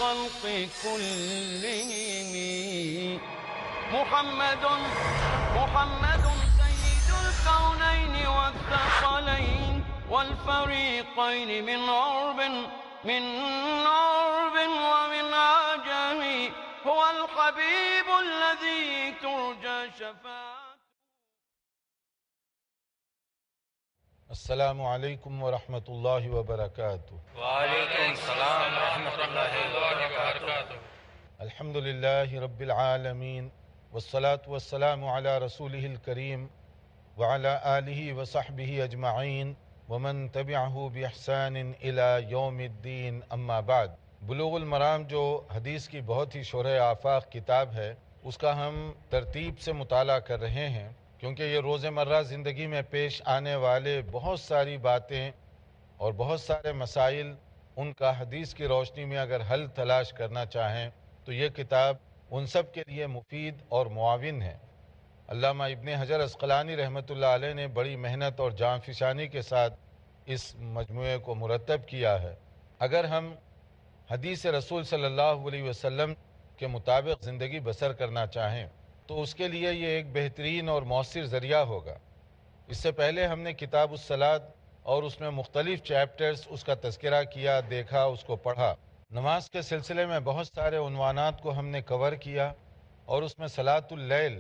الخلق كلهم محمد سيد الكونين والثقلين والفريقين من عرب ومن عجم هو الحبيب الذي ترجى شفاعته. السلام علیکم ورحمۃ اللہ وبرکاتہ. وعلیکم السلام ورحمۃ اللہ وبرکاتہ. الحمد للہ رب العالمین والصلاة والسلام علی رسولہ الکریم وعلی آلہ وصحبہ اجمعین ومن تبعہ باحسان الی یوم الدین. اما بعد. بلوغ المرام جو حدیث کی بہت ہی شرح آفاق کتاب ہے، اس کا ہم ترتیب سے مطالعہ کر رہے ہیں، کیونکہ یہ روزمرہ زندگی میں پیش آنے والے بہت ساری باتیں اور بہت سارے مسائل، ان کا حدیث کی روشنی میں اگر حل تلاش کرنا چاہیں تو یہ کتاب ان سب کے لیے مفید اور معاون ہے. علامہ ابن حجر عسقلانی رحمۃ اللہ علیہ نے بڑی محنت اور جاں فشانی کے ساتھ اس مجموعے کو مرتب کیا ہے. اگر ہم حدیث رسول صلی اللہ علیہ وسلم کے مطابق زندگی بسر کرنا چاہیں تو اس کے لیے یہ ایک بہترین اور مؤثر ذریعہ ہوگا. اس سے پہلے ہم نے کتاب الصلاۃ اور اس میں مختلف چیپٹرز اس کا تذکرہ کیا، دیکھا، اس کو پڑھا. نماز کے سلسلے میں بہت سارے عنوانات کو ہم نے کور کیا، اور اس میں صلاۃ اللیل،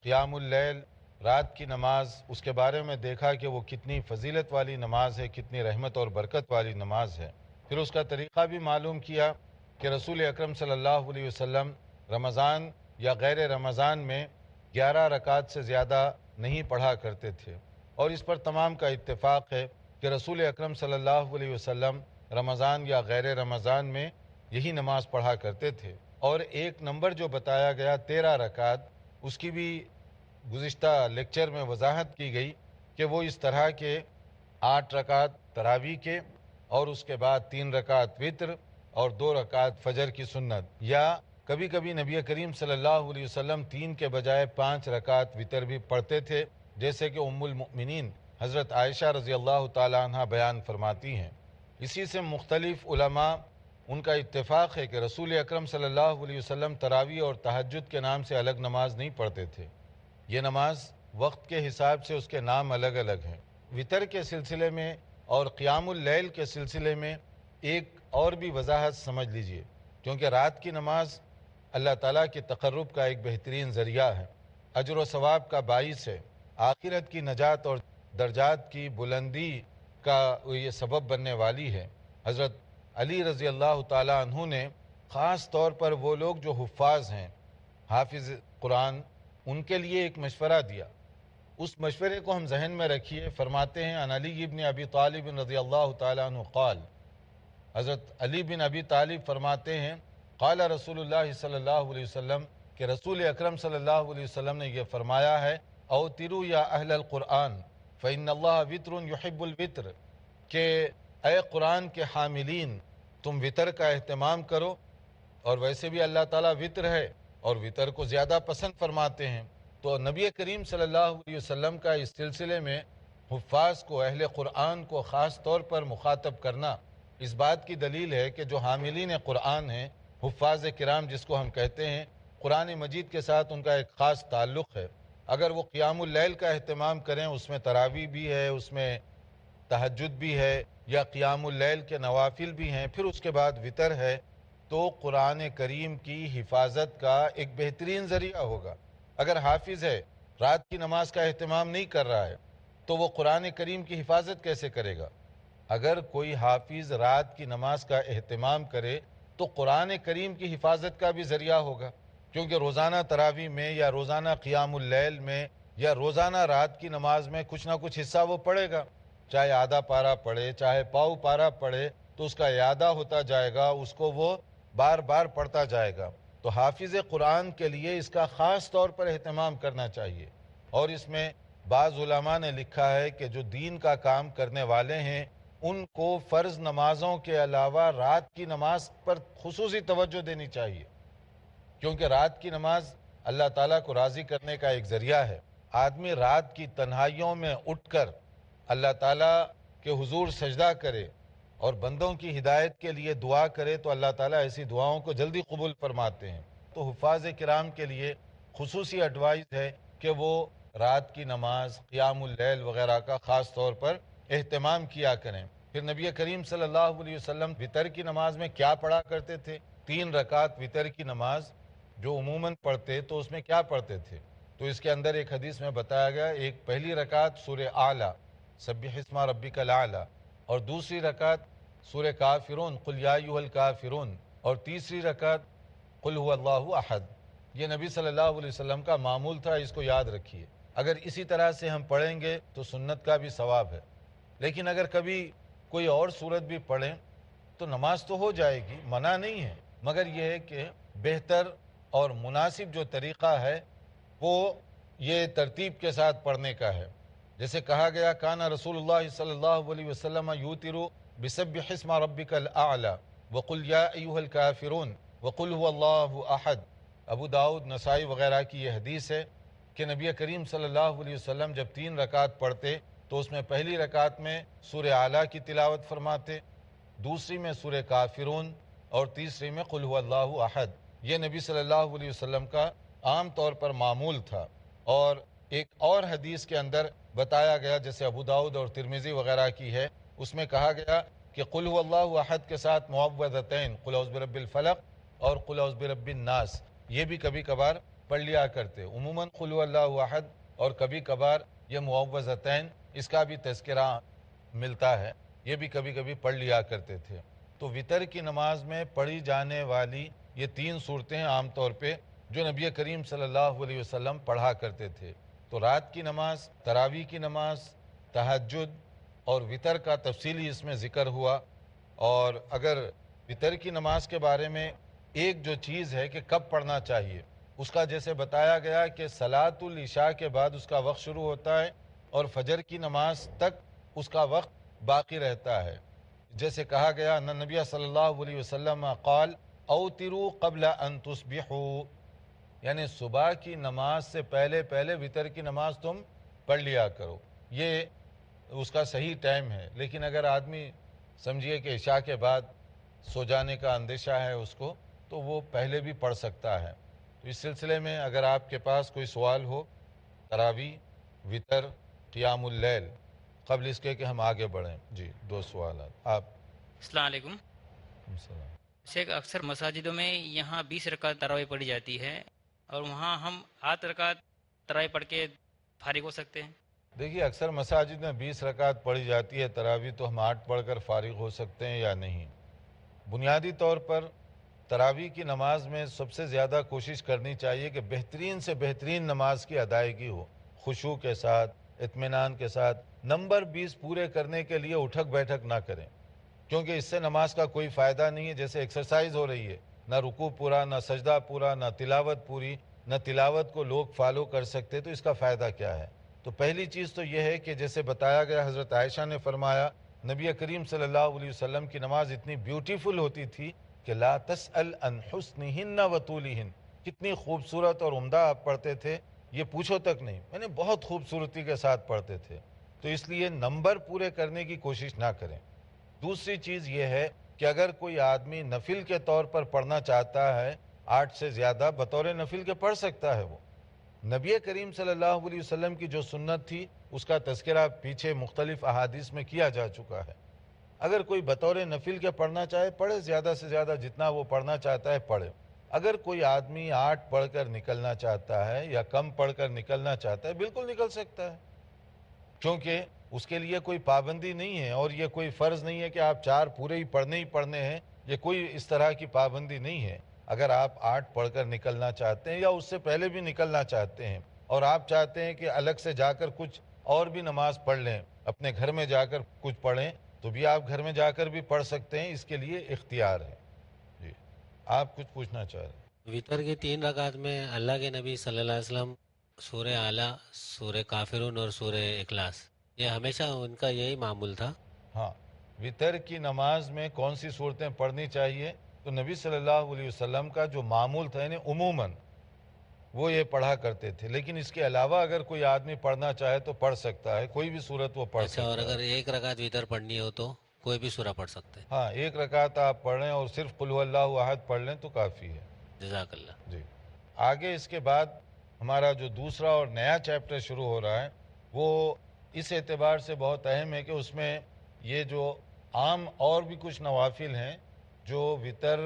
قیام اللیل، رات کی نماز، اس کے بارے میں دیکھا کہ وہ کتنی فضیلت والی نماز ہے، کتنی رحمت اور برکت والی نماز ہے. پھر اس کا طریقہ بھی معلوم کیا کہ رسول اکرم صلی اللہ علیہ وسلم رمضان یا غیر رمضان میں 11 رکعت سے زیادہ نہیں پڑھا کرتے تھے، اور اس پر تمام کا اتفاق ہے کہ رسول اکرم صلی اللہ علیہ وسلم رمضان یا غیر رمضان میں یہی نماز پڑھا کرتے تھے. اور ایک نمبر جو بتایا گیا 13 رکعت، اس کی بھی گزشتہ لیکچر میں وضاحت کی گئی کہ وہ اس طرح کے 8 رکعت تراویح کے، اور اس کے بعد 3 رکعت وتر اور 2 رکعت فجر کی سنت، یا کبھی کبھی نبی کریم صلی اللہ علیہ وسلم 3 کے بجائے 5 رکعت وتر بھی پڑھتے تھے، جیسے کہ ام المؤمنین حضرت عائشہ رضی اللہ تعالی عنہ بیان فرماتی ہیں. اسی سے مختلف علماء ان کا اتفاق ہے کہ رسول اکرم صلی اللہ علیہ وسلم تراویح اور تہجد کے نام سے الگ نماز نہیں پڑھتے تھے. یہ نماز وقت کے حساب سے اس کے نام الگ الگ ہیں. وتر کے سلسلے میں اور قیام اللیل کے سلسلے میں ایک اور بھی وضاحت سمجھ لیجئے، کیونکہ رات کی نماز اللہ تعالیٰ کے تقرب کا ایک بہترین ذریعہ ہے، اجر و ثواب کا باعث ہے، آخرت کی نجات اور درجات کی بلندی کا یہ سبب بننے والی ہے. حضرت علی رضی اللہ تعالیٰ عنہ نے خاص طور پر وہ لوگ جو حفاظ ہیں، حافظ قرآن، ان کے لیے ایک مشورہ دیا. اس مشورے کو ہم ذہن میں رکھیے. فرماتے ہیں عن علی بن ابی طالب رضی اللہ تعالیٰ عنہ قال، حضرت علی بن ابی طالب فرماتے ہیں قال رسول اللہ صلی اللہ علیہ وسلم، کہ رسول اکرم صلی اللہ علیہ وسلم نے یہ فرمایا ہے اوتروا یا اہل القرآن فإن اللہ وتر یحب الوتر، کہ اے قرآن کے حاملین تم وتر کا اہتمام کرو، اور ویسے بھی اللہ تعالیٰ وتر ہے اور وتر کو زیادہ پسند فرماتے ہیں. تو نبی کریم صلی اللہ علیہ وسلم کا اس سلسلے میں حفاظ کو، اہل قرآن کو خاص طور پر مخاطب کرنا اس بات کی دلیل ہے کہ جو حاملین قرآن ہیں، حفاظ کرام جس کو ہم کہتے ہیں، قرآن مجید کے ساتھ ان کا ایک خاص تعلق ہے. اگر وہ قیام اللیل کا اہتمام کریں، اس میں تراویح بھی ہے، اس میں تہجد بھی ہے، یا قیام اللیل کے نوافل بھی ہیں، پھر اس کے بعد وتر ہے، تو قرآن کریم کی حفاظت کا ایک بہترین ذریعہ ہوگا. اگر حافظ ہے، رات کی نماز کا اہتمام نہیں کر رہا ہے، تو وہ قرآن کریم کی حفاظت کیسے کرے گا؟ اگر کوئی حافظ رات کی نماز کا اہتمام کرے تو قرآن کریم کی حفاظت کا بھی ذریعہ ہوگا، کیونکہ روزانہ تراویح میں یا روزانہ قیام اللیل میں یا روزانہ رات کی نماز میں کچھ نہ کچھ حصہ وہ پڑھے گا، چاہے آدھا پارہ پڑھے، چاہے پاؤ پارہ پڑھے، تو اس کا اعادہ ہوتا جائے گا، اس کو وہ بار بار پڑھتا جائے گا. تو حافظ قرآن کے لیے اس کا خاص طور پر اہتمام کرنا چاہیے. اور اس میں بعض علماء نے لکھا ہے کہ جو دین کا کام کرنے والے ہیں، ان کو فرض نمازوں کے علاوہ رات کی نماز پر خصوصی توجہ دینی چاہیے، کیونکہ رات کی نماز اللہ تعالیٰ کو راضی کرنے کا ایک ذریعہ ہے. آدمی رات کی تنہائیوں میں اٹھ کر اللہ تعالیٰ کے حضور سجدہ کرے، اور بندوں کی ہدایت کے لیے دعا کرے تو اللہ تعالیٰ ایسی دعاؤں کو جلدی قبول فرماتے ہیں۔ تو حفاظ کرام کے لیے خصوصی ایڈوائز ہے کہ وہ رات کی نماز، قیام اللیل وغیرہ کا خاص طور پر اہتمام کیا کریں۔ پھر نبی کریم صلی اللہ علیہ وسلم وتر کی نماز میں کیا پڑھا کرتے تھے؟ 3 رکعت وتر کی نماز جو عموماً پڑھتے تو اس میں کیا پڑھتے تھے؟ تو اس کے اندر ایک حدیث میں بتایا گیا، ایک پہلی رکعت سورہ اعلیٰ سبح اسم ربک الاعلیٰ، اور دوسری رکعت سورہ کافرون قل یا ایھا الکافرون، اور تیسری رکعت قل هو اللہ احد۔ یہ نبی صلی اللہ علیہ وسلم کا معمول تھا، اس کو یاد رکھیے۔ اگر اسی طرح سے ہم پڑھیں گے تو سنت کا بھی ثواب ہے، لیکن اگر کبھی کوئی اور صورت بھی پڑھیں تو نماز تو ہو جائے گی، منع نہیں ہے، مگر یہ ہے کہ بہتر اور مناسب جو طریقہ ہے وہ یہ ترتیب کے ساتھ پڑھنے کا ہے۔ جیسے کہا گیا کانا رسول اللہ صلی اللہ علیہ وسلم یوتر بسبح اسم ربک الاعلی وقل یا ایھا الکافرون وقل هو اللہ احد۔ ابو داؤد، نسائی وغیرہ کی یہ حدیث ہے کہ نبی کریم صلی اللہ علیہ وسلم جب 3 رکعت پڑھتے تو اس میں پہلی رکعت میں سورہ اعلیٰ کی تلاوت فرماتے، دوسری میں سورہ کافرون، اور تیسری میں قل هو اللہ احد۔ یہ نبی صلی اللہ علیہ وسلم کا عام طور پر معمول تھا۔ اور ایک اور حدیث کے اندر بتایا گیا، جیسے ابو داؤد اور ترمذی وغیرہ کی ہے، اس میں کہا گیا کہ قل هو اللہ احد کے ساتھ معوذتین قل اعوذ برب الفلق اور قل اعوذ برب الناس یہ بھی کبھی کبھار پڑھ لیا کرتے۔ عموماً قل هو اللہ احد اور کبھی کبھار یہ معوذتین اس کا بھی تذکرہ ملتا ہے، یہ بھی کبھی کبھی پڑھ لیا کرتے تھے۔ تو وتر کی نماز میں پڑھی جانے والی یہ 3 صورتیں عام طور پہ جو نبی کریم صلی اللہ علیہ وسلم پڑھا کرتے تھے۔ تو رات کی نماز، تراویح کی نماز، تہجد اور وتر کا تفصیلی اس میں ذکر ہوا۔ اور اگر وتر کی نماز کے بارے میں ایک جو چیز ہے کہ کب پڑھنا چاہیے، اس کا جیسے بتایا گیا کہ صلاۃ العشاء کے بعد اس کا وقت شروع ہوتا ہے اور فجر کی نماز تک اس کا وقت باقی رہتا ہے۔ جیسے کہا گیا ان نبی صلی اللہ علیہ وسلم قال اوتروا قبل ان تصبحوا، یعنی صبح کی نماز سے پہلے پہلے وتر کی نماز تم پڑھ لیا کرو، یہ اس کا صحیح ٹائم ہے۔ لیکن اگر آدمی سمجھیے کہ عشاء کے بعد سو جانے کا اندیشہ ہے اس کو، تو وہ پہلے بھی پڑھ سکتا ہے۔ تو اس سلسلے میں اگر آپ کے پاس کوئی سوال ہو، تراویح، وتر، قیام اللیل، قبل اس کے کہ ہم آگے بڑھیں۔ جی 2 سوالات آپ۔ السلام علیکم السلام۔ شیخ، اکثر مساجدوں میں یہاں 20 رکعت تراویح پڑھی جاتی ہے اور وہاں ہم 8 رکعت تراویح پڑھ کے فارغ ہو سکتے ہیں؟ دیکھیے اکثر مساجد میں 20 رکعت پڑھی جاتی ہے تراویح، تو ہم 8 پڑھ کر فارغ ہو سکتے ہیں یا نہیں؟ بنیادی طور پر تراویح کی نماز میں سب سے زیادہ کوشش کرنی چاہیے کہ بہترین سے بہترین نماز کی ادائیگی ہو، خشوع کے ساتھ، اطمینان کے ساتھ۔ نمبر 20 پورے کرنے کے لیے اٹھک بیٹھک نہ کریں، کیونکہ اس سے نماز کا کوئی فائدہ نہیں ہے۔ جیسے ایکسرسائز ہو رہی ہے، نہ رکوع پورا، نہ سجدہ پورا، نہ تلاوت پوری، نہ تلاوت کو لوگ فالو کر سکتے، تو اس کا فائدہ کیا ہے؟ تو پہلی چیز تو یہ ہے کہ جیسے بتایا گیا، حضرت عائشہ نے فرمایا نبی کریم صلی اللہ علیہ وسلم کی نماز اتنی بیوٹیفل ہوتی تھی کہ لا تسأل عن حسنہن و طولہن، کتنی خوبصورت اور عمدہ آپ پڑھتے تھے یہ پوچھو تک نہیں، یعنی بہت خوبصورتی کے ساتھ پڑھتے تھے۔ تو اس لیے نمبر پورے کرنے کی کوشش نہ کریں۔ دوسری چیز یہ ہے کہ اگر کوئی آدمی نفل کے طور پر پڑھنا چاہتا ہے 8 سے زیادہ، بطور نفل کے پڑھ سکتا ہے۔ وہ نبی کریم صلی اللہ علیہ وسلم کی جو سنت تھی اس کا تذکرہ پیچھے مختلف احادیث میں کیا جا چکا ہے۔ اگر کوئی بطور نفل کے پڑھنا چاہے پڑھے، زیادہ سے زیادہ جتنا وہ پڑھنا چاہتا ہے پڑھے۔ اگر کوئی آدمی 8 پڑھ کر نکلنا چاہتا ہے یا کم پڑھ کر نکلنا چاہتا ہے، بالکل نکل سکتا ہے، کیونکہ اس کے لیے کوئی پابندی نہیں ہے، اور یہ کوئی فرض نہیں ہے کہ آپ 4 پورے ہی پڑھنے ہیں، یہ کوئی اس طرح کی پابندی نہیں ہے۔ اگر آپ 8 پڑھ کر نکلنا چاہتے ہیں یا اس سے پہلے بھی نکلنا چاہتے ہیں، اور آپ چاہتے ہیں کہ الگ سے جا کر کچھ اور بھی نماز پڑھ لیں، اپنے گھر میں جا کر کچھ پڑھیں، تو بھی آپ گھر میں جا کر بھی پڑھ سکتے ہیں، اس کے لیے اختیار ہے۔ جی آپ کچھ پوچھنا چاہ رہے ہیں؟ وتر کی 3 رکعت میں اللہ کے نبی صلی اللہ علیہ وسلم سورہ اعلیٰ، سورہ کافرون اور سورہ اخلاص، یہ ہمیشہ ان کا یہی معمول تھا۔ ہاں، وتر کی نماز میں کون سی صورتیں پڑھنی چاہیے؟ تو نبی صلی اللہ علیہ وسلم کا جو معمول تھا، یعنی عموماً وہ یہ پڑھا کرتے تھے، لیکن اس کے علاوہ اگر کوئی آدمی پڑھنا چاہے تو پڑھ سکتا ہے، کوئی بھی صورت وہ پڑھ اچھا، اور سکتا اگر ہے۔ 1 رکعت وتر پڑھنی ہو تو کوئی بھی سورہ پڑھ سکتے ہیں. ہاں، ایک رکعت آپ پڑھ لیں اور صرف قل هو اللہ احد پڑھ لیں تو کافی ہے. جزاک اللہ. جی، آگے اس کے بعد ہمارا جو دوسرا اور نیا چیپٹر شروع ہو رہا ہے وہ اس اعتبار سے بہت اہم ہے کہ اس میں یہ جو عام اور بھی کچھ نوافل ہیں جو وطر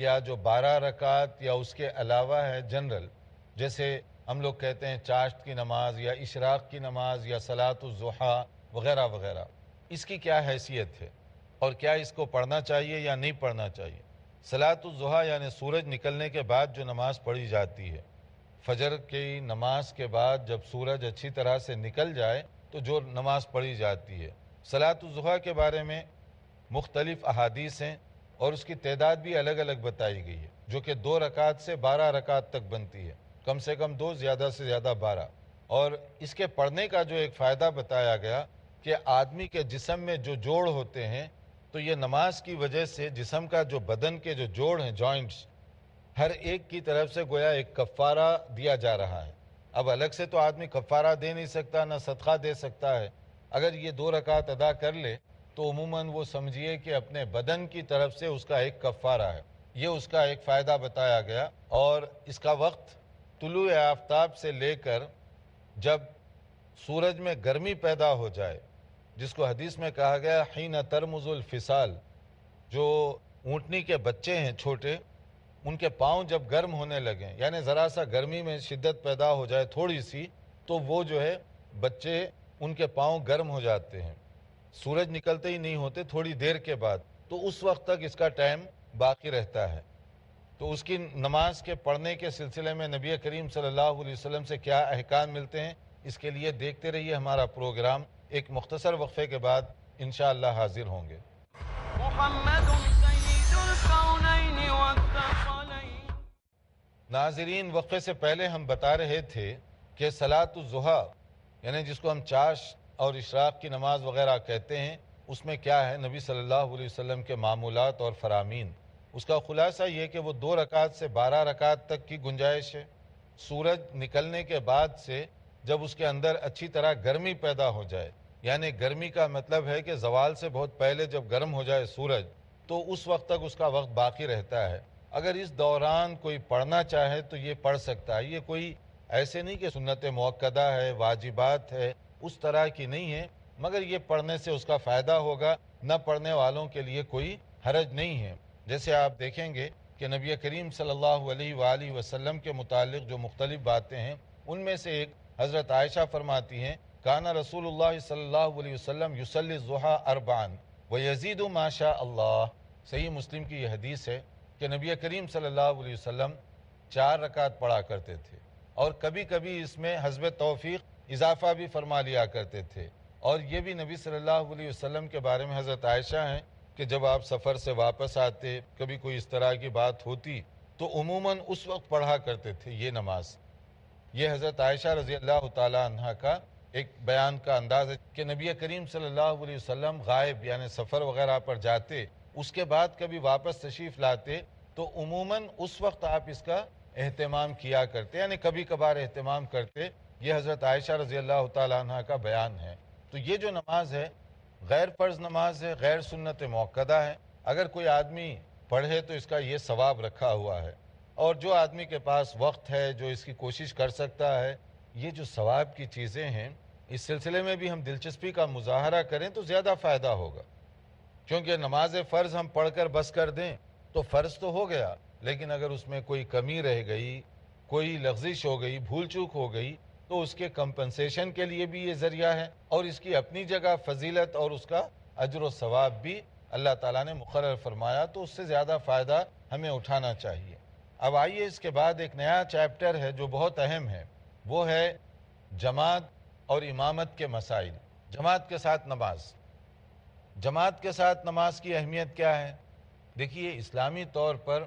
یا جو 12 رکعت یا اس کے علاوہ ہے جنرل، جیسے ہم لوگ کہتے ہیں چاشت کی نماز یا اشراق کی نماز یا صلاۃ الضحیٰ وغیرہ وغیرہ، اس کی کیا حیثیت ہے اور کیا اس کو پڑھنا چاہیے یا نہیں پڑھنا چاہیے. صلاۃ الضحیٰ یعنی سورج نکلنے کے بعد جو نماز پڑھی جاتی ہے، فجر کی نماز کے بعد جب سورج اچھی طرح سے نکل جائے تو جو نماز پڑھی جاتی ہے. صلاۃ الضحیٰ کے بارے میں مختلف احادیث ہیں اور اس کی تعداد بھی الگ الگ بتائی گئی ہے، جو کہ 2 رکعت سے 12 رکعت تک بنتی ہے، کم سے کم 2، زیادہ سے زیادہ 12. اور اس کے پڑھنے کا جو ایک فائدہ بتایا گیا کہ آدمی کے جسم میں جو جوڑ ہوتے ہیں تو یہ نماز کی وجہ سے جسم کا جو بدن کے جو جوڑ ہیں جوائنٹس، ہر ایک کی طرف سے گویا ایک کفارہ دیا جا رہا ہے. اب الگ سے تو آدمی کفارہ دے نہیں سکتا، نہ صدقہ دے سکتا ہے. اگر یہ 2 رکعت ادا کر لے تو عموماً وہ سمجھیے کہ اپنے بدن کی طرف سے اس کا ایک کفارہ ہے. یہ اس کا ایک فائدہ بتایا گیا. اور اس کا وقت طلوع آفتاب سے لے کر جب سورج میں گرمی پیدا ہو جائے، جس کو حدیث میں کہا گیا حین ترمز الفصال، جو اونٹنی کے بچے ہیں چھوٹے، ان کے پاؤں جب گرم ہونے لگیں، یعنی ذرا سا گرمی میں شدت پیدا ہو جائے تھوڑی سی، تو وہ جو ہے بچے ان کے پاؤں گرم ہو جاتے ہیں، سورج نکلتے ہی نہیں ہوتے تھوڑی دیر کے بعد، تو اس وقت تک اس کا ٹائم باقی رہتا ہے. تو اس کی نماز کے پڑھنے کے سلسلے میں نبی کریم صلی اللہ علیہ وسلم سے کیا احکام ملتے ہیں، اس کے لیے دیکھتے رہیے ہمارا پروگرام. ایک مختصر وقفے کے بعد انشاءاللہ حاضر ہوں گے. محمد سید الکونین والثقلین. ناظرین، وقفے سے پہلے ہم بتا رہے تھے کہ صلاۃ الضحیٰ یعنی جس کو ہم چاشت اور اشراق کی نماز وغیرہ کہتے ہیں، اس میں کیا ہے نبی صلی اللہ علیہ وسلم کے معمولات اور فرامین. اس کا خلاصہ یہ کہ وہ 2 رکعت سے 12 رکعت تک کی گنجائش ہے. سورج نکلنے کے بعد سے جب اس کے اندر اچھی طرح گرمی پیدا ہو جائے، یعنی گرمی کا مطلب ہے کہ زوال سے بہت پہلے جب گرم ہو جائے سورج، تو اس وقت تک اس کا وقت باقی رہتا ہے. اگر اس دوران کوئی پڑھنا چاہے تو یہ پڑھ سکتا ہے. یہ کوئی ایسے نہیں کہ سنت موقدہ ہے، واجبات ہے، اس طرح کی نہیں ہے، مگر یہ پڑھنے سے اس کا فائدہ ہوگا. نہ پڑھنے والوں کے لیے کوئی حرج نہیں ہے. جیسے آپ دیکھیں گے کہ نبی کریم صلی اللہ علیہ وآلہ وسلم کے متعلق جو مختلف باتیں ہیں، ان میں سے ایک حضرت عائشہ فرماتی ہیں کانا رسول اللہ صلی اللہ علیہ وسلم یصلی الضحیٰ 4 ویزید ما شاء اللہ. صحیح مسلم کی یہ حدیث ہے کہ نبی کریم صلی اللہ علیہ وسلم 4 رکعت پڑھا کرتے تھے، اور کبھی کبھی اس میں حسب توفیق اضافہ بھی فرما لیا کرتے تھے. اور یہ بھی نبی صلی اللہ علیہ وسلم کے بارے میں حضرت عائشہ ہیں کہ جب آپ سفر سے واپس آتے، کبھی کوئی اس طرح کی بات ہوتی تو عموماً اس وقت پڑھا کرتے تھے یہ نماز. یہ حضرت عائشہ رضی اللہ تعالیٰ عنہ کا ایک بیان کا انداز ہے کہ نبی کریم صلی اللہ علیہ وسلم غائب یعنی سفر وغیرہ پر جاتے، اس کے بعد کبھی واپس تشریف لاتے تو عموماً اس وقت آپ اس کا اہتمام کیا کرتے، یعنی کبھی کبھار اہتمام کرتے. یہ حضرت عائشہ رضی اللہ تعالیٰ عنہ کا بیان ہے. تو یہ جو نماز ہے غیر فرض نماز ہے، غیر سنت موقدہ ہے. اگر کوئی آدمی پڑھے تو اس کا یہ ثواب رکھا ہوا ہے. اور جو آدمی کے پاس وقت ہے، جو اس کی کوشش کر سکتا ہے، یہ جو ثواب کی چیزیں ہیں اس سلسلے میں بھی ہم دلچسپی کا مظاہرہ کریں تو زیادہ فائدہ ہوگا. کیونکہ نماز فرض ہم پڑھ کر بس کر دیں تو فرض تو ہو گیا، لیکن اگر اس میں کوئی کمی رہ گئی، کوئی لغزش ہو گئی، بھول چوک ہو گئی، تو اس کے کمپنسیشن کے لیے بھی یہ ذریعہ ہے، اور اس کی اپنی جگہ فضیلت اور اس کا اجر و ثواب بھی اللہ تعالیٰ نے مقرر فرمایا، تو اس سے زیادہ فائدہ ہمیں اٹھانا چاہیے. اب آئیے اس کے بعد ایک نیا چیپٹر ہے جو بہت اہم ہے، وہ ہے جماعت اور امامت کے مسائل. جماعت کے ساتھ نماز. جماعت کے ساتھ نماز کی اہمیت کیا ہے؟ دیکھیے، اسلامی طور پر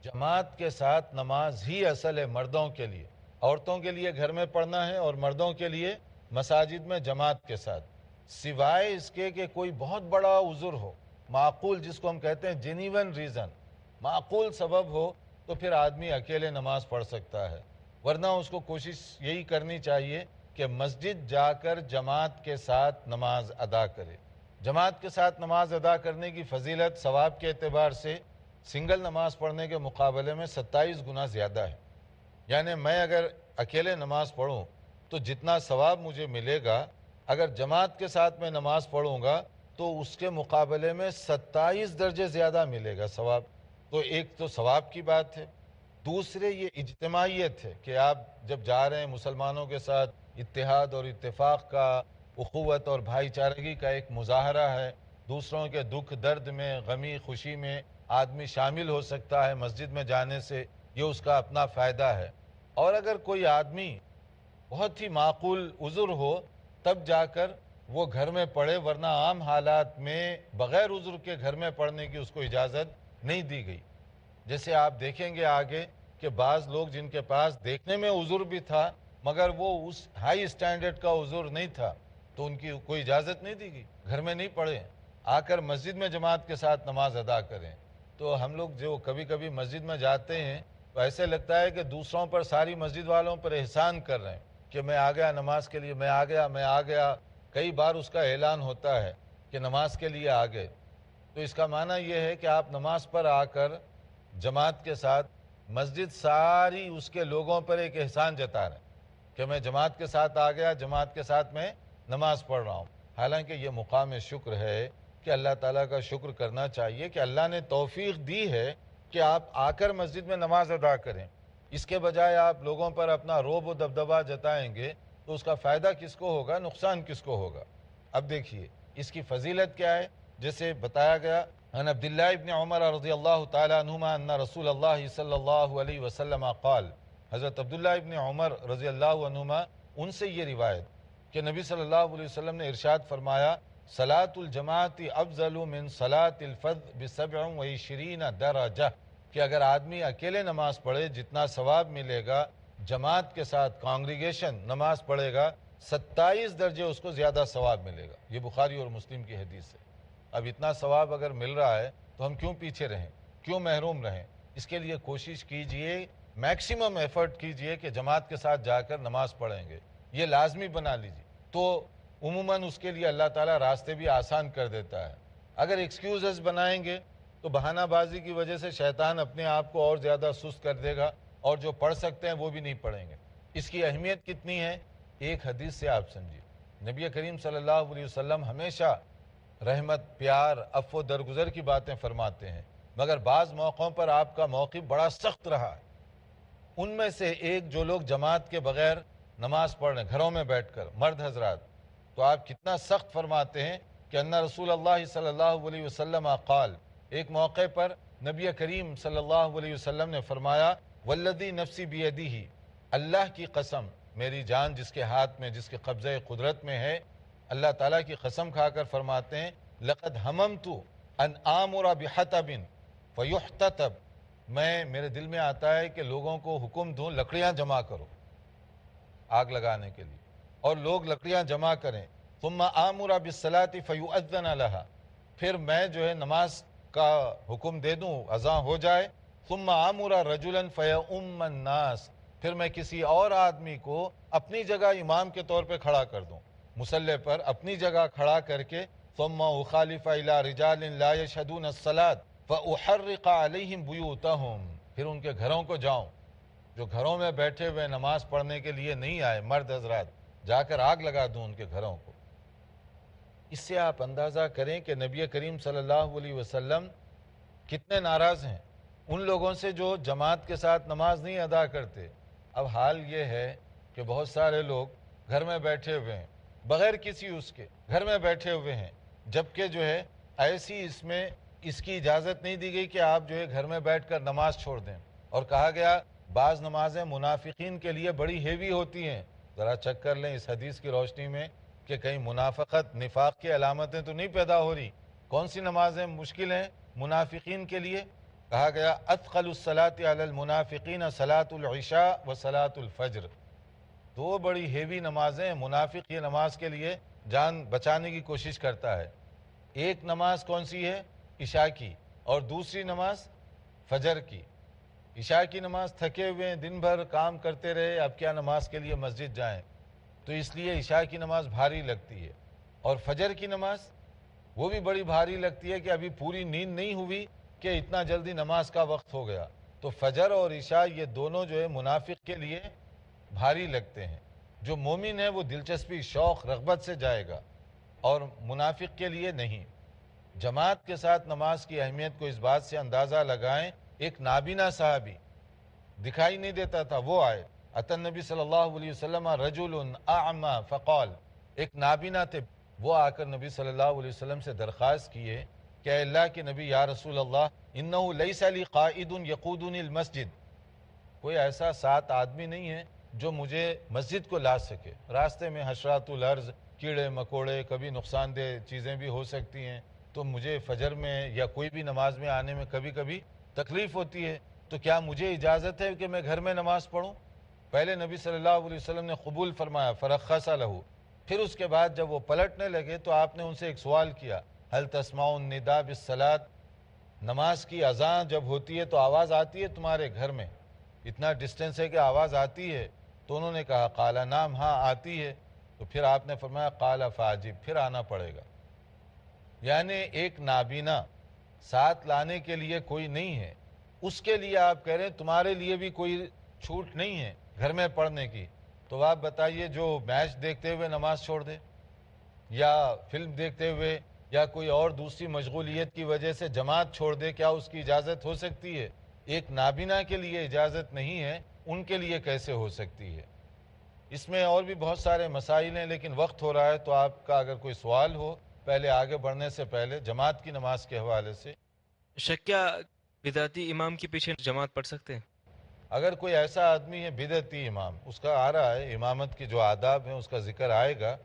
جماعت کے ساتھ نماز ہی اصل ہے مردوں کے لیے. عورتوں کے لیے گھر میں پڑھنا ہے اور مردوں کے لیے مساجد میں جماعت کے ساتھ، سوائے اس کے کہ کوئی بہت بڑا عذر ہو، معقول، جس کو ہم کہتے ہیں جینیون ریزن، معقول سبب ہو، تو پھر آدمی اکیلے نماز پڑھ سکتا ہے. ورنہ اس کو کوشش یہی کرنی چاہیے کہ مسجد جا کر جماعت کے ساتھ نماز ادا کرے. جماعت کے ساتھ نماز ادا کرنے کی فضیلت ثواب کے اعتبار سے سنگل نماز پڑھنے کے مقابلے میں 27 گنا زیادہ ہے. یعنی میں اگر اکیلے نماز پڑھوں تو جتنا ثواب مجھے ملے گا، اگر جماعت کے ساتھ میں نماز پڑھوں گا تو اس کے مقابلے میں 27 درجے زیادہ ملے گا ثواب. تو ایک تو ثواب کی بات ہے، دوسرے یہ اجتماعیت ہے کہ آپ جب جا رہے ہیں مسلمانوں کے ساتھ اتحاد اور اتفاق کا، اخوت اور بھائی چارگی کا ایک مظاہرہ ہے. دوسروں کے دکھ درد میں، غمی خوشی میں آدمی شامل ہو سکتا ہے مسجد میں جانے سے، یہ اس کا اپنا فائدہ ہے. اور اگر کوئی آدمی بہت ہی معقول عذر ہو تب جا کر وہ گھر میں پڑھے، ورنہ عام حالات میں بغیر عذر کے گھر میں پڑھنے کی اس کو اجازت نہیں دی گئی. جیسے آپ دیکھیں گے آگے کہ بعض لوگ جن کے پاس دیکھنے میں عذر بھی تھا مگر وہ اس ہائی سٹینڈرڈ کا عذر نہیں تھا تو ان کی کوئی اجازت نہیں دی گئی، گھر میں نہیں پڑھیں، آ کر مسجد میں جماعت کے ساتھ نماز ادا کریں. تو ہم لوگ جو کبھی کبھی مسجد میں جاتے ہیں تو ایسے لگتا ہے کہ دوسروں پر، ساری مسجد والوں پر احسان کر رہے ہیں کہ میں آ گیا نماز کے لیے، میں آ گیا. کئی بار اس کا اعلان ہوتا ہے کہ نماز کے لیے آ گئے. تو اس کا معنی یہ ہے کہ آپ نماز پر آ کر جماعت کے ساتھ مسجد ساری اس کے لوگوں پر ایک احسان جتا رہے ہیں کہ میں جماعت کے ساتھ آ گیا، جماعت کے ساتھ میں نماز پڑھ رہا ہوں. حالانکہ یہ مقام شکر ہے کہ اللہ تعالیٰ کا شکر کرنا چاہیے کہ اللہ نے توفیق دی ہے کہ آپ آ کر مسجد میں نماز ادا کریں. اس کے بجائے آپ لوگوں پر اپنا رعب و دبدبہ جتائیں گے تو اس کا فائدہ کس کو ہوگا، نقصان کس کو ہوگا. اب دیکھیے اس کی فضیلت کیا ہے. جیسے بتایا گیا ان عبداللہ ابن عمر رضی اللہ تعالی عنہما ان رسول اللہ صلی اللہ علیہ وسلم قال، حضرت عبداللہ ابن عمر رضی اللہ عنہما ان سے یہ روایت کہ نبی صلی اللہ علیہ وسلم نے ارشاد فرمایا، صلاۃ الجماعت افضل من صلاۃ الفرد ب27 درجہ، کہ اگر آدمی اکیلے نماز پڑھے جتنا ثواب ملے گا، جماعت کے ساتھ کانگریگیشن نماز پڑھے گا 27 درجے اس کو زیادہ ثواب ملے گا. یہ بخاری اور مسلم کی حدیث ہے. اب اتنا ثواب اگر مل رہا ہے تو ہم کیوں پیچھے رہیں، کیوں محروم رہیں. اس کے لیے کوشش کیجئے، میکسیمم ایفرٹ کیجئے کہ جماعت کے ساتھ جا کر نماز پڑھیں گے، یہ لازمی بنا لیجئے. تو عموماً اس کے لیے اللہ تعالیٰ راستے بھی آسان کر دیتا ہے. اگر ایکسکیوزز بنائیں گے تو بہانہ بازی کی وجہ سے شیطان اپنے آپ کو اور زیادہ سست کر دے گا اور جو پڑھ سکتے ہیں وہ بھی نہیں پڑھیں گے. اس کی اہمیت کتنی ہے ایک حدیث سے آپ سمجھیے. نبی کریم صلی اللہ علیہ وسلم ہمیشہ رحمت، پیار، عفو و درگزر کی باتیں فرماتے ہیں، مگر بعض موقعوں پر آپ کا موقف بڑا سخت رہا ہے. ان میں سے ایک جو لوگ جماعت کے بغیر نماز پڑھ رہے ہیں گھروں میں بیٹھ کر، مرد حضرات، تو آپ کتنا سخت فرماتے ہیں کہ ان رسول اللہ صلی اللہ علیہ وسلم قال، ایک موقع پر نبی کریم صلی اللہ علیہ وسلم نے فرمایا، والذی نفسی بیدہ، اللہ کی قسم، میری جان جس کے ہاتھ میں، جس کے قبضہ قدرت میں ہے، اللہ تعالیٰ کی قسم کھا کر فرماتے ہیں، لقد ہممت ان آمر بحطب فیحتطب، میرے دل میں آتا ہے کہ لوگوں کو حکم دوں لکڑیاں جمع کرو آگ لگانے کے لیے، اور لوگ لکڑیاں جمع کریں. ثم آمر بالصلاۃ فیؤذن لها، پھر میں جو ہے نماز کا حکم دے دوں، اذان ہو جائے. ثم آمر رجلا فیؤم الناس، پھر میں کسی اور آدمی کو اپنی جگہ امام کے طور پہ کھڑا کر دوں، مصلی پر اپنی جگہ کھڑا کر کے. ثم اخالف الى رجال لا يشهدون الصلاۃ فاحرق عليهم بيوتهم، پھر ان کے گھروں کو جاؤں جو گھروں میں بیٹھے ہوئے نماز پڑھنے کے لیے نہیں آئے، مرد حضرات، جا کر آگ لگا دوں ان کے گھروں کو. اس سے آپ اندازہ کریں کہ نبی کریم صلی اللہ علیہ وسلم کتنے ناراض ہیں ان لوگوں سے جو جماعت کے ساتھ نماز نہیں ادا کرتے. اب حال یہ ہے کہ بہت سارے لوگ گھر میں بیٹھے ہوئے ہیں، بغیر کسی اس کے گھر میں بیٹھے ہوئے ہیں، جبکہ جو ہے ایسی اس کی اجازت نہیں دی گئی کہ آپ جو ہے گھر میں بیٹھ کر نماز چھوڑ دیں. اور کہا گیا بعض نمازیں منافقین کے لیے بڑی ہیوی ہوتی ہیں. ذرا چیک کر لیں اس حدیث کی روشنی میں کہ کہیں منافقت، نفاق کی علامتیں تو نہیں پیدا ہو رہی. کون سی نمازیں مشکل ہیں منافقین کے لیے؟ کہا گیا اثقل الصلاۃ علی المنافقین صلاۃ العشاء و صلاۃ الفجر، دو بڑی ہیوی نمازیں. منافق یہ نماز کے لیے جان بچانے کی کوشش کرتا ہے. ایک نماز کون سی ہے؟ عشاء کی، اور دوسری نماز فجر کی. عشاء کی نماز تھکے ہوئے ہیں، دن بھر کام کرتے رہے، اب کیا نماز کے لیے مسجد جائیں، تو اس لیے عشاء کی نماز بھاری لگتی ہے. اور فجر کی نماز وہ بھی بڑی بھاری لگتی ہے کہ ابھی پوری نیند نہیں ہوئی کہ اتنا جلدی نماز کا وقت ہو گیا. تو فجر اور عشاء یہ دونوں جو ہے منافق کے لیے بھاری لگتے ہیں. جو مومن ہے وہ دلچسپی شوق رغبت سے جائے گا اور منافق کے لیے نہیں. جماعت کے ساتھ نماز کی اہمیت کو اس بات سے اندازہ لگائیں. ایک نابینا صحابی دکھائی نہیں دیتا تھا وہ آئے. اتى نبی صلی اللہ علیہ وسلم رجل اعمى فقال, ایک نابینا تھے وہ آ کر نبی صلی اللہ علیہ وسلم سے درخواست کیے کہ اے اللہ کے نبی یا رسول اللہ انه ليس لي قائد يقودني المسجد, کوئی ایسا ساتھ آدمی نہیں ہے جو مجھے مسجد کو لا سکے. راستے میں حشرات الارض کیڑے مکوڑے کبھی نقصان دہ چیزیں بھی ہو سکتی ہیں, تو مجھے فجر میں یا کوئی بھی نماز میں آنے میں کبھی کبھی تکلیف ہوتی ہے, تو کیا مجھے اجازت ہے کہ میں گھر میں نماز پڑھوں؟ پہلے نبی صلی اللہ علیہ وسلم نے قبول فرمایا, فرخص لہ. پھر اس کے بعد جب وہ پلٹنے لگے تو آپ نے ان سے ایک سوال کیا, هل تسمعون النداء بالصلاۃ, نماز کی اذان جب ہوتی ہے تو آواز آتی ہے تمہارے گھر میں؟ اتنا ڈسٹینس ہے کہ آواز آتی ہے؟ تو انہوں نے کہا قال نعم, ہاں آتی ہے. تو پھر آپ نے فرمایا قال فاجب, پھر آنا پڑے گا. یعنی ایک نابینا ساتھ لانے کے لیے کوئی نہیں ہے, اس کے لیے آپ کہہ رہے ہیں تمہارے لیے بھی کوئی چھوٹ نہیں ہے گھر میں پڑھنے کی. تو آپ بتائیے جو میچ دیکھتے ہوئے نماز چھوڑ دے یا فلم دیکھتے ہوئے یا کوئی اور دوسری مشغولیت کی وجہ سے جماعت چھوڑ دے, کیا اس کی اجازت ہو سکتی ہے؟ ایک نابینا کے لیے اجازت نہیں ہے, ان کے لیے کیسے ہو سکتی ہے؟ اس میں اور بھی بہت سارے مسائل ہیں, لیکن وقت ہو رہا ہے تو آپ کا اگر کوئی سوال ہو پہلے آگے بڑھنے سے پہلے جماعت کی نماز کے حوالے سے. کیا بدعتی امام کے پیچھے جماعت پڑھ سکتے ہیں؟ اگر کوئی ایسا آدمی ہے بدعتی امام, اس کا آ رہا ہے امامت کی جو آداب ہیں اس کا ذکر آئے گا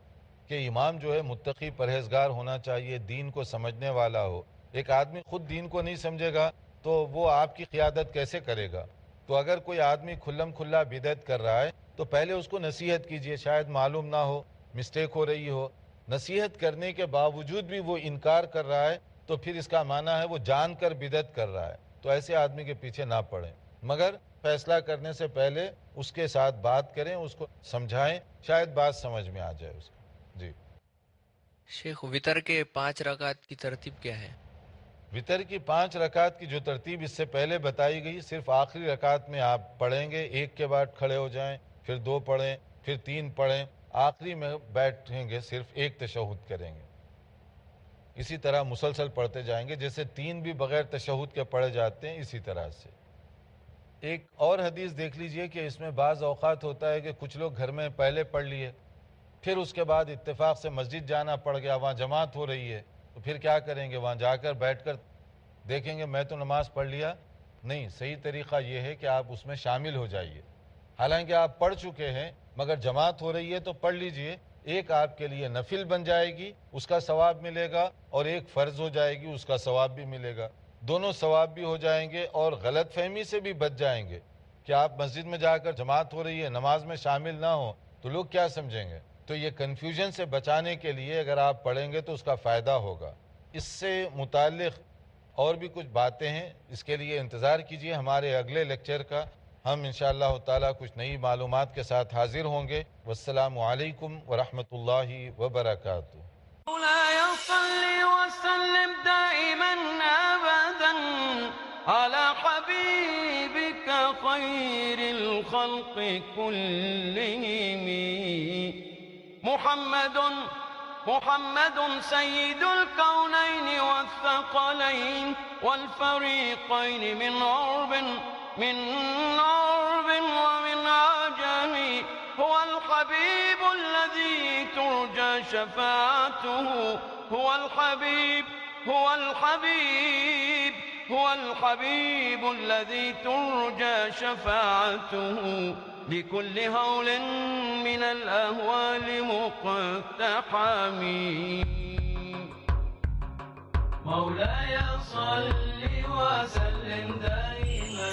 کہ امام جو ہے متقی پرہیزگار ہونا چاہیے, دین کو سمجھنے والا ہو. ایک آدمی خود دین کو نہیں سمجھے گا تو وہ آپ کی قیادت کیسے کرے گا؟ تو اگر کوئی آدمی کھلم کھلا بدعت کر رہا ہے تو پہلے اس کو نصیحت کیجئے, شاید معلوم نہ ہو, مسٹیک ہو رہی ہو. نصیحت کرنے کے باوجود بھی وہ انکار کر رہا ہے تو پھر اس کا معنی ہے وہ جان کر بدعت کر رہا ہے. تو ایسے آدمی کے پیچھے نہ پڑیں, مگر فیصلہ کرنے سے پہلے اس کے ساتھ بات کریں, اس کو سمجھائیں, شاید بات سمجھ میں آ جائے اس کو. جی شیخ, وطر کے 5 رکعت کی ترتیب کیا ہے؟ وطر کی 5 رکعت کی جو ترتیب اس سے پہلے بتائی گئی, صرف آخری رکعت میں آپ پڑھیں گے, ایک کے بعد کھڑے ہو جائیں, پھر 2 پڑھیں, پھر 3 پڑھیں, آخری میں بیٹھیں گے صرف ایک تشہد کریں گے. اسی طرح مسلسل پڑھتے جائیں گے, جیسے 3 بھی بغیر تشہد کے پڑھے جاتے ہیں اسی طرح سے. ایک اور حدیث دیکھ لیجئے کہ اس میں بعض اوقات ہوتا ہے کہ کچھ لوگ گھر میں پہلے پڑھ لیے, پھر اس کے بعد اتفاق سے مسجد جانا پڑ گیا, وہاں جماعت ہو رہی ہے, تو پھر کیا کریں گے؟ وہاں جا کر بیٹھ کر دیکھیں گے میں تو نماز پڑھ لیا. نہیں, صحیح طریقہ یہ ہے کہ آپ اس میں شامل ہو جائیے. حالانکہ آپ پڑھ چکے ہیں مگر جماعت ہو رہی ہے تو پڑھ لیجئے, ایک آپ کے لیے نفل بن جائے گی, اس کا ثواب ملے گا, اور ایک فرض ہو جائے گی, اس کا ثواب بھی ملے گا. دونوں ثواب بھی ہو جائیں گے اور غلط فہمی سے بھی بچ جائیں گے کہ آپ مسجد میں جا کر جماعت ہو رہی ہے نماز میں شامل نہ ہو تو لوگ کیا سمجھیں گے. تو یہ کنفیوژن سے بچانے کے لیے اگر آپ پڑھیں گے تو اس کا فائدہ ہوگا. اس سے متعلق اور بھی کچھ باتیں ہیں, اس کے لیے انتظار کیجئے ہمارے اگلے لیکچر کا. ہم انشاءاللہ تعالی کچھ نئی معلومات کے ساتھ حاضر ہوں گے. والسلام علیکم ورحمۃ اللہ وبرکاتہ. مولاي صل وسلم دائما أبدا على حبيبك خير الخلق كلهم محمد سيد الكونين والثقلين والفريقين من عرب ومن عجم. هو الحبيب الذي ترجى شفاعته, هو الحبيب الذي ترجى شفاعته لكل هول من الأهوال مقتحم. مولاي صل وسلم دائما